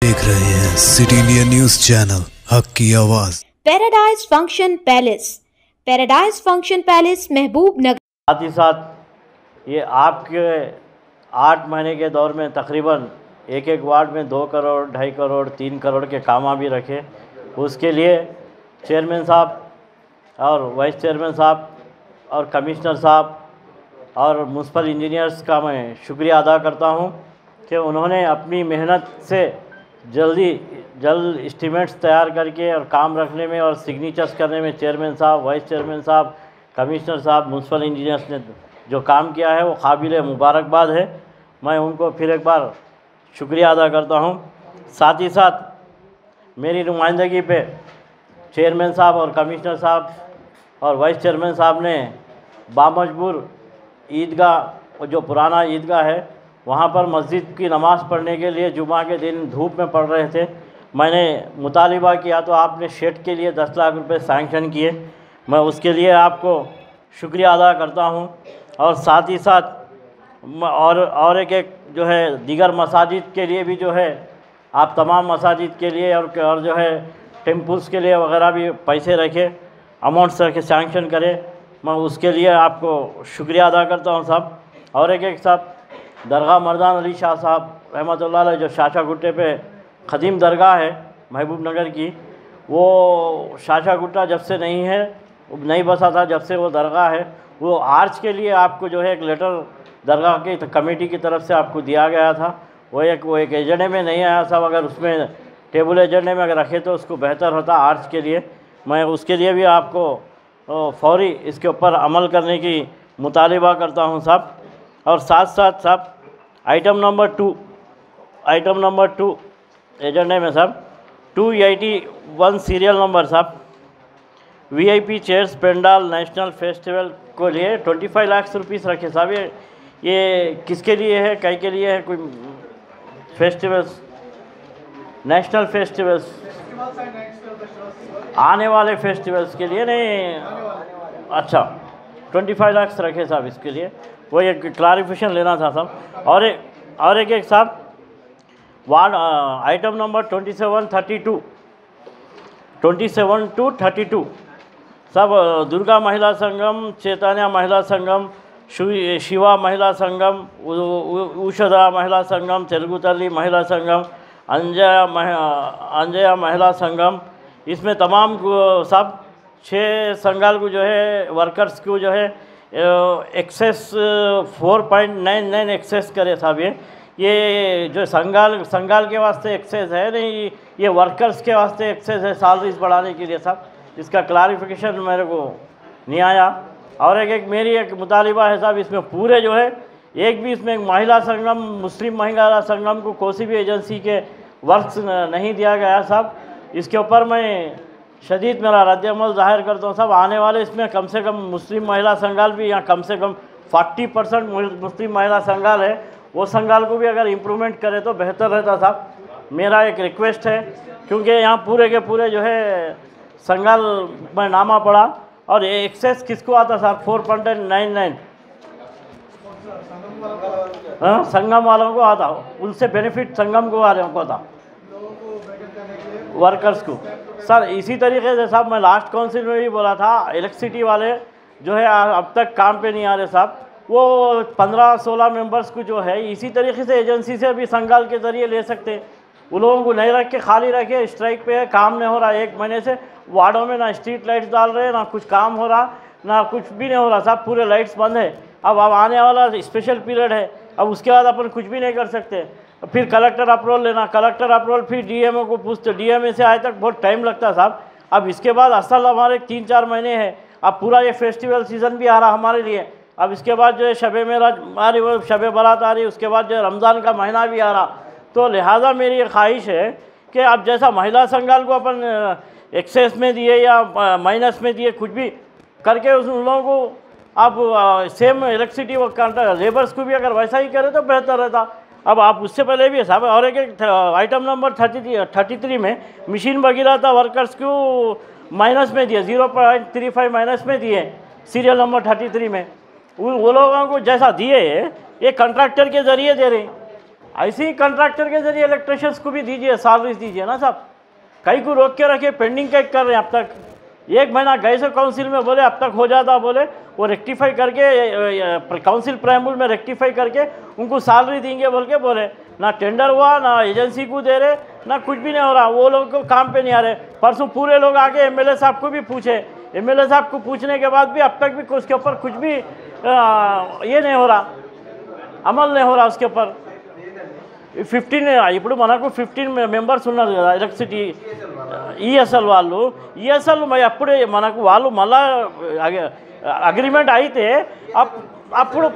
देख रहे हैं सिटी इंडिया न्यूज चैनल, हक की आवाज। पैराडाइज फंक्शन पैलेस महबूब नगर। साथ ही साथ ये आपके 8 महीने के दौर में तकरीबन एक वार्ड में 2 करोड़, 2.5 करोड़, 3 करोड़ के काम भी रखे। उसके लिए चेयरमैन साहब और वाइस चेयरमैन साहब और कमिश्नर साहब और म्यूनसिपल इंजीनियर्स का मैं शुक्रिया अदा करता हूँ कि उन्होंने अपनी मेहनत से जल्द एस्टीमेट्स तैयार करके और काम रखने में और सिग्नेचर्स करने में चेयरमैन साहब, वाइस चेयरमैन साहब, कमिश्नर साहब, म्यूनसिपल इंजीनियर्स ने जो काम किया है वो काबिल मुबारकबाद है। मैं उनको फिर एक बार शुक्रिया अदा करता हूँ। साथ ही साथ मेरी नुमाइंदगी पे चेयरमैन साहब और कमिश्नर साहब और वाइस चेयरमैन साहब ने बामजबूर ईदगाह, जो पुराना ईदगाह है, वहाँ पर मस्जिद की नमाज़ पढ़ने के लिए जुमा के दिन धूप में पढ़ रहे थे। मैंने मुतालिबा किया तो आपने शेड के लिए 10 लाख रुपए सैंक्शन किए। मैं उसके लिए आपको शुक्रिया अदा करता हूँ। और साथ ही साथ और एक जो है दीगर मसाजिद के लिए भी जो है आप तमाम मसाजिद के लिए और जो है टेम्पल्स के लिए वगैरह भी पैसे रखे, अमाउंट्स रखे, सैंक्शन करें। मैं उसके लिए आपको शुक्रिया अदा करता हूँ साहब। और एक साहब दरगाह मर्दान अली शाह साहब रहमतुल्लाह अलैह, जो शाशा गुट्टे पे ख़दीम दरगाह है महबूब नगर की, वो शाशा गुट्टा जब से नहीं बसा था, जब से वो दरगाह है, वो आर्च के लिए आपको जो है एक लेटर दरगाह की कमेटी की तरफ से आपको दिया गया था। वो एक एजेंडे में नहीं आया साहब। अगर उसमें टेबल एजेंडे में अगर रखे तो उसको बेहतर होता आर्च के लिए। मैं उसके लिए भी आपको फौरी इसके ऊपर अमल करने की मुतालिबा करता हूँ साहब। और साथ साथ साहब आइटम नंबर 2 एजेंडे में साहब 281 सीरियल नंबर साहब, VIP chairs pandal national festival को लिए 25 लाख रुपीस रखे साहब। ये किसके लिए है, कई के लिए है? कोई फेस्टिवल्स, नेशनल फेस्टिवल्स, आने वाले फेस्टिवल्स के लिए नहीं। अच्छा, 25 लाख रखे साहब इसके लिए। वो एक क्लारिफिकेशन लेना था साहब। और एक साहब वार्ड आइटम नंबर 2732 सब दुर्गा महिला संगम, चैतन्य महिला संगम, शिवा महिला संगम, उषदा महिला संगम, तेलुगु तल्ली महिला संगम, अंजया महिला संगम, इसमें तमाम सब 6 संगाल को जो है वर्कर्स को जो है एक्सेस 4.99 एक्सेस करे साहब। ये जो संगाल के वास्ते एक्सेस है नहीं, ये वर्कर्स के वास्ते एक्सेस है सैलरीज बढ़ाने के लिए साहब। इसका क्लारिफिकेशन मेरे को नहीं आया। और मेरी एक मुतालिबा है साहब, इसमें पूरे जो है एक भी इसमें महिला संगम, मुस्लिम महिला संगम को कोई भी एजेंसी के वर्क्स नहीं दिया गया साहब। इसके ऊपर मैं शदीद मेरा रद्द-ए-अमल ज़ाहिर करता हूँ साहब। आने वाले इसमें कम से कम मुस्लिम महिला संगाल भी, या कम से कम 40% मुस्लिम महिला संगाल है, वो संगाल को भी अगर इम्प्रूवमेंट करे तो बेहतर रहता साहब। मेरा एक रिक्वेस्ट है, क्योंकि यहाँ पूरे के पूरे जो है संगाल में नामा पड़ा। और ये एक्सेस किसको आता साहब? 4.99 संगम वालों को आता, उनसे बेनिफिट संगम को वालों को आता, वर्कर्स को सर। इसी तरीके से साहब मैं लास्ट काउंसिल में भी बोला था, इलेक्ट्रिसिटी वाले जो है अब तक काम पे नहीं आ रहे साहब। वो 15-16 मेंबर्स को जो है इसी तरीके से एजेंसी से भी संगाल के ज़रिए ले सकते हैं। उन लोगों को नहीं रख के खाली रखे, स्ट्राइक पे है, काम नहीं हो रहा 1 महीने से। वार्डों में ना स्ट्रीट लाइट्स डाल रहे हैं, ना कुछ काम हो रहा, ना कुछ भी नहीं हो रहा साहब। पूरे लाइट्स बंद है। अब आने वाला स्पेशल पीरियड है, अब उसके बाद अपन कुछ भी नहीं कर सकते। फिर कलेक्टर अप्रूवल लेना, कलेक्टर अप्रूवल फिर डीएमओ को पूछते, डीएमओ से आए तक बहुत टाइम लगता साहब। अब इसके बाद असल हमारे 3-4 महीने हैं। अब पूरा ये फेस्टिवल सीज़न भी आ रहा हमारे लिए। अब इसके बाद जो है शब मेराज आ रही, वो शब बारात आ रही, उसके बाद जो है रमज़ान का महीना भी आ रहा। तो लिहाजा मेरी ये ख्वाहिश है कि अब जैसा महिला संगाल को अपन एक्सेस में दिए या माइनस में दिए, कुछ भी करके उन लोगों को अब सेम इलेक्ट्रिसिटी वो लेबर्स को भी अगर वैसा ही करे तो बेहतर रहता। अब आप उससे पहले भी साहब। और एक आइटम नंबर 33 में मशीन वगैरह था, वर्कर्स को माइनस में दिए, 0.35 माइनस में दिए सीरियल नंबर 33 में। वो लोगों को जैसा दिए ये कंट्रैक्टर के ज़रिए दे रहे हैं। ऐसे ही कॉन्ट्रैक्टर के जरिए इलेक्ट्रिशियंस को भी दीजिए, सैलरीज दीजिए ना साहब। कई को रोक के रखे, पेंडिंग कैक कर रहे हैं अब तक। 1 महीना गए से काउंसिल में, बोले अब तक हो जाता, बोले वो रेक्टिफाई करके काउंसिल प्रेम्बुल में रेक्टिफाई करके उनको सैलरी देंगे बोल के बोले। ना टेंडर हुआ, ना एजेंसी को दे रहे, ना कुछ भी नहीं हो रहा। वो लोग को काम पे नहीं आ रहे। परसों पूरे लोग आके एमएलए साहब को भी पूछे, एमएलए साहब को पूछने के बाद भी अब तक भी उसके ऊपर कुछ भी ये नहीं हो रहा, अमल नहीं हो रहा उसके ऊपर। 15 ఇప్పుడు మనకు 15 మెంబర్స్ ఉన్నారు కదా ఎలక్ట్రిసిటీ ఈఎస్ఎల్ వాళ్ళు. ఈఎస్ఎల్ అప్పుడే మనకు వాళ్ళు మళ్ళా అగ్రిమెంట్ అయితే అప్పుడు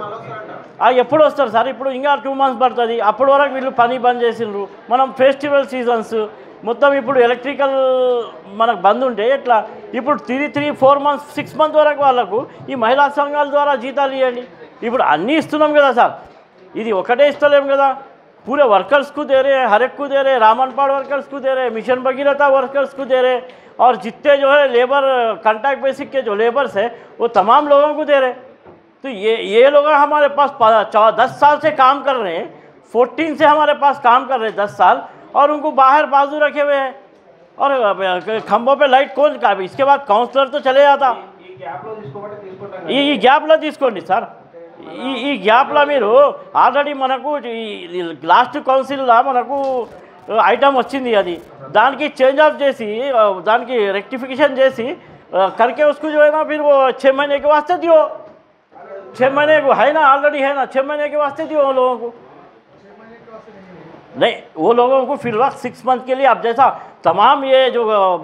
ఎప్పుడు వస్తారు సార్? ఇప్పుడు ఇంకా 2 months పడుతుంది. అప్పటి వరకు వీళ్ళు పని బంద్ చేసిండ్రు. మనం ఫెస్టివల్ సీజన్స్ మొత్తం ఇప్పుడు ఎలక్ట్రికల్ మనకు బంద్ ఉంటే ఎట్లా? ఇప్పుడు 3-4 months 6 months వరకు వాళ్ళకు ఈ మహిళా సంఘాల ద్వారా జీతాలు ఇవ్వండి. ఇప్పుడు అన్నీ ఇస్తున్నాం కదా సార్, ఇది ఒకటే ఇస్తలేం కదా. पूरे वर्कर्स को दे रहे हैं, हर एक को दे रहे हैं, रामनपाड़ वर्कर्स को दे रहे हैं, मिशन भगीरथा वर्कर्स को दे रहे हैं, और जितने जो है लेबर कॉन्ट्रैक्ट बेसिक के जो लेबर्स है वो तमाम लोगों को दे रहे हैं. तो ये लोग हमारे पास 10 साल से काम कर रहे हैं, 14 से हमारे पास काम कर रहे हैं 10 साल, और उनको बाहर बाजू रखे हुए हैं. और खंभों पे लाइट कौन का? इसके बाद काउंसलर तो चले जाता. ఈ గ్యాప్లో తీసుకోండి సార్. ఈ గ్యాప్లో మీరు ఆల్రెడీ మనకు లాస్ట్ కౌన్సిల్లో మనకు ఐటమ్ వచ్చింది, అది దానికి చేంజ్ ఆఫ్ చేసి దానికి रेक्टिफिकेशन చేసి करके उसको जो है ना फिर वो 6 महीने के वास्ते दियो. 6 महीने को है ना, ऑलरेडी है ना, 6 महीने के वास्ते दियो वो लोगों को. नहीं, वो लोगों को फिर वक्त 6 month के लिए. अब जैसा तमाम ये जो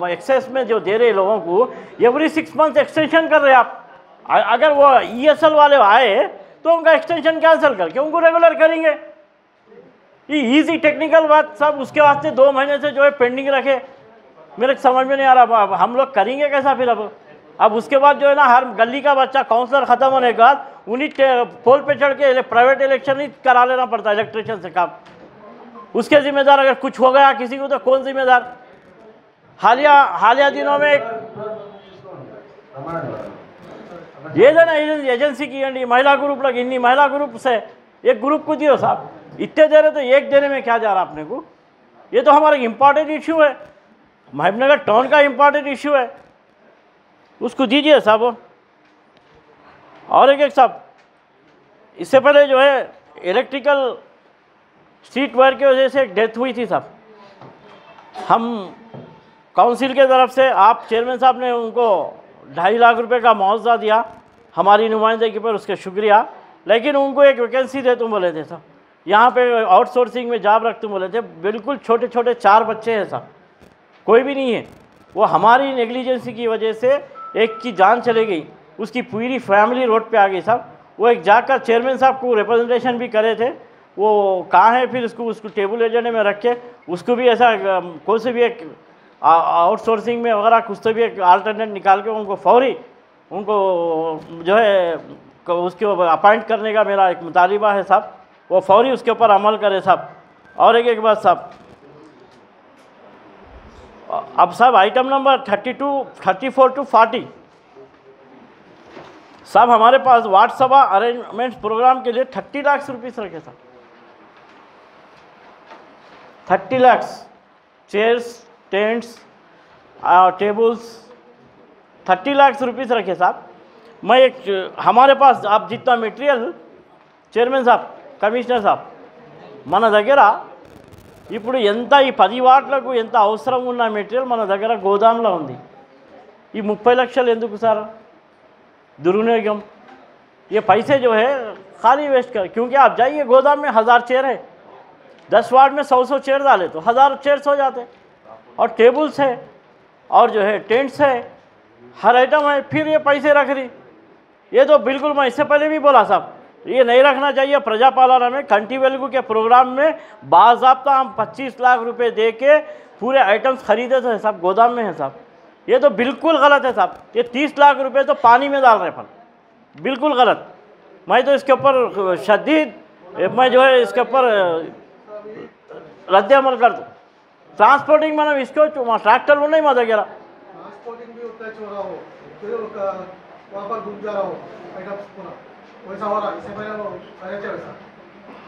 एक्सेस में जो दे रहे लोगों को एवरी 6 month एक्सटेंशन कर रहे हैं आप. अगर वो ईएसएल वाले आए तो उनका एक्सटेंशन कैंसिल करके उनको रेगुलर करेंगे. ये इजी टेक्निकल बात सब. उसके वास्ते 2 महीने से जो है पेंडिंग रखे, मेरे समझ में नहीं आ रहा. अब हम लोग करेंगे कैसा फिर? अब उसके बाद जो है ना हर गली का बच्चा काउंसलर ख़त्म होने के बाद उन्हीं पोल पे चढ़ के प्राइवेट इलेक्शन ही करा लेना पड़ता है इलेक्ट्रिशियन से काम. उसके जिम्मेदार अगर कुछ हो गया किसी को तो कौन जिम्मेदार? हालिया दिनों में ఏదైనా एजेंसी की महिला ग्रुप लगी, इन्हीं महिला ग्रुप से एक ग्रुप को दियो साहब. इतने दे रहे तो एक देने में क्या जा रहा अपने को? ये तो हमारा इम्पॉर्टेंट इश्यू है, महबूबनगर टाउन का इम्पॉर्टेंट इश्यू है, उसको दीजिए साहब. और एक साहब, इससे पहले जो है इलेक्ट्रिकल स्ट्रीट वायर की वजह से एक डेथ हुई थी साहब. हम काउंसिल के तरफ से आप चेयरमैन साहब ने उनको 2.5 लाख रुपए का मुआवजा दिया हमारी नुमाइंदगी पर, उसके शुक्रिया. लेकिन उनको एक वैकेंसी दे तुम बोले थे साहब, यहाँ पे आउटसोर्सिंग में जॉब रख तुम बोले थे. बिल्कुल छोटे छोटे 4 बच्चे हैं साहब, कोई भी नहीं है. वो हमारी नेग्लिजेंसी की वजह से एक की जान चली गई, उसकी पूरी फैमिली रोड पे आ गई साहब. वो एक जाकर चेयरमैन साहब को रिप्रेजेंटेशन भी करे थे, वो कहाँ है? फिर उसको टेबल एजेंडे में रख के उसको भी ऐसा कोई से भी एक आउटसोर्सिंग में वगैरह कुछ तो भी एक अल्टरनेट निकाल के उनको फौरी उनको जो है उसके अपॉइंट करने का मेरा एक मुतालिबा है साहब. वो फौरी उसके ऊपर अमल करे साहब. और एक बात साहब, अब साहब आइटम नंबर 32, 34 to 40 साहब हमारे पास वार्ड सभा अरेंजमेंट्स प्रोग्राम के लिए 30 लाख रुपीस रखे साहब. 30 lakh chairs, tents, tables, 30 lakh rupees रखे साहब. मैं एक हमारे पास आप जितना मटेरियल చైర్మన్ సాబ్, కమిషనర్ సాబ్, మన దగ్గర ఇప్పుడు ఎంత ఈ 10 వాట్లకు ఎంత అవసరం ఉన్న మెటీరియల్ మన దగ్గర గోదాంలో ఉంది. ఈ 30 లక్షలు ఎందుకు సార్ दुर्विनियोग? ये पैसे जो है खाली वेस्ट कर. क्योंकि आप जाइए गोदाम में 1000 चेयर है, 10 वार्ड में 100 चेयर डाले तो 1000 चेयर्स हो जाते. और टेबल्स है और जो है टेंट्स है, हर आइटम है. फिर ये पैसे रख रही, ये तो बिल्कुल मैं इससे पहले भी बोला साहब, ये नहीं रखना चाहिए. प्रजापालना में कंटी वेलगू के प्रोग्राम में बाज़ाब्ता हम 25 लाख रुपए दे के पूरे आइटम्स खरीदे थे साहब, गोदाम में है साहब. ये तो बिल्कुल गलत है साहब. ये 30 लाख रुपए तो पानी में डाल रहे फल, बिल्कुल गलत. मैं तो इसके ऊपर शदीद मैं जो है इसके ऊपर रद्द अमल कर दूँ. ट्रांसपोर्टिंग మనం इसको ट्रैक्टर नहीं మా దగ్గర ट्रांसपोर्टिंग भी उतना छोड़ा हो फिर वहाँ पर डूब जा रहा हो आइटम्स पूरा वैसा हो रहा. इससे पहले वो अरे चल सर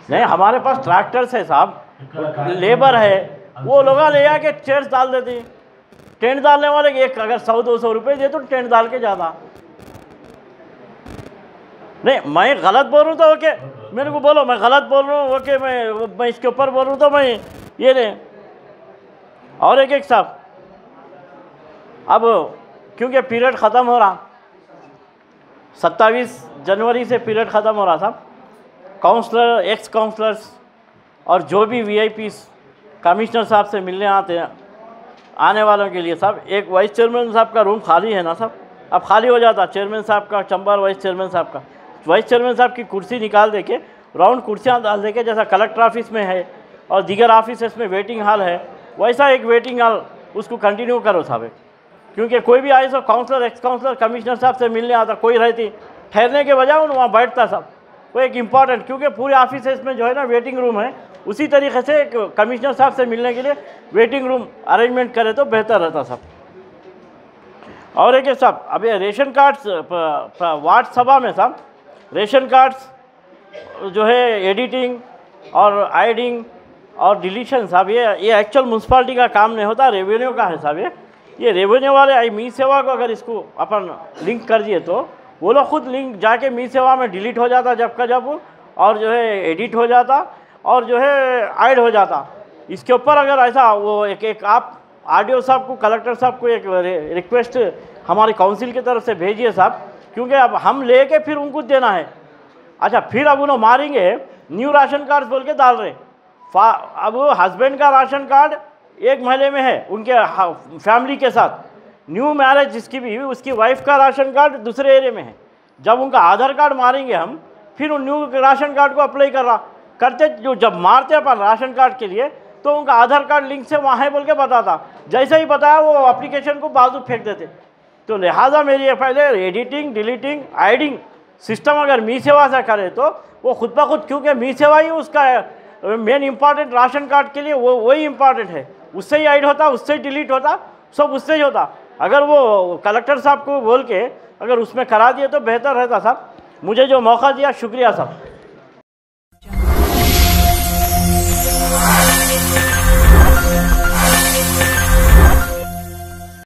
नहीं, हमारे पास ट्रैक्टर्स है साहब, लेबर है, वो लोग ले आके चेयर्स डाल देते हैं। टेंट डालने वाले एक अगर 100-200 रुपये दे तो टेंट डाल के ज़्यादा। नहीं, मैं गलत बोल रहा हूँ तो ओके, मेरे को बोलो मैं गलत बोल रहा हूँ, ओके, मैं इसके ऊपर बोल रहा हूँ तो मैं ये नहीं। और एक साहब, अब क्योंकि पीरियड ख़त्म हो रहा, 27 जनवरी से पीरियड ख़त्म हो रहा साहब, काउंसलर, एक्स काउंसलर्स और जो भी VIPs कमिश्नर साहब से मिलने आते हैं, आने वालों के लिए साहब एक वाइस चेयरमैन साहब का रूम खाली है ना साहब, अब खाली हो जाता, चेयरमैन साहब का चंबर, वाइस चेयरमैन साहब का, वाइस चेयरमैन साहब की कुर्सी निकाल दे के राउंड कुर्सियाँ डाल दे के, जैसा कलेक्टर ऑफिस में है और दीगर ऑफिस में वेटिंग हॉल है, वैसा एक वेटिंग हॉल उसको कंटिन्यू करो साहब। क्योंकि कोई भी आए तो काउंसलर, एक्स काउंसलर, कमिश्नर साहब से मिलने आता, कोई रहती ठहरने के बजाय वहाँ बैठता साहब, वो एक इम्पॉर्टेंट, क्योंकि पूरे ऑफिस में जो है ना वेटिंग रूम है, उसी तरीके से कमिश्नर साहब से मिलने के लिए वेटिंग रूम अरेंजमेंट करे तो बेहतर रहता साहब। और एक साहब, अभी रेशन कार्ड्स वार्ड सभा में साहब रेशन कार्ड्स जो है एडिटिंग और आइडिंग और डिलीशन साहब, ये एक्चुअल म्यूनसिपालिटी का काम नहीं होता, रेवेन्यू का है साहब। ये रेवेन्यू वाले मी सेवा को अगर इसको अपन लिंक कर दिए तो वो लोग खुद लिंक जाके मी सेवा में डिलीट हो जाता जब का जब, और जो है एडिट हो जाता और जो है ऐड हो जाता। इसके ऊपर अगर ऐसा वो एक आप RDO साहब को, कलेक्टर साहब को एक रिक्वेस्ट हमारी काउंसिल की तरफ से भेजिए साहब, क्योंकि अब हम लेके फिर उनको देना है। अच्छा, फिर अब उन्होंने मारेंगे न्यू राशन कार्ड बोल के डाल रहे। अब हस्बैंड का राशन कार्ड एक महल्ले में है उनके फैमिली के साथ, न्यू मैरिज जिसकी भी, उसकी वाइफ का राशन कार्ड दूसरे एरिया में है। जब उनका आधार कार्ड मारेंगे हम, फिर उन न्यू राशन कार्ड को अप्लाई करते, जो जब मारते अपन राशन कार्ड के लिए तो उनका आधार कार्ड लिंक से वहाँ है बोल के बताता, जैसे ही बताया वो एप्लीकेशन को बाजू फेंक देते। तो लिहाजा मेरी पहले एडिटिंग, डिलीटिंग, आइडिंग सिस्टम अगर मी सेवा से करे तो वो खुद ब खुद, क्योंकि मी सेवा ही उसका मेन इंपॉर्टेंट राशन कार्ड के लिए वही इंपॉर्टेंट है, उससे ही ऐड होता, उससे ही डिलीट होता, सब उससे ही होता। अगर वो कलेक्टर साहब को बोल के अगर उसमें करा दिए तो बेहतर रहता साहब। मुझे जो मौका दिया, शुक्रिया साहब।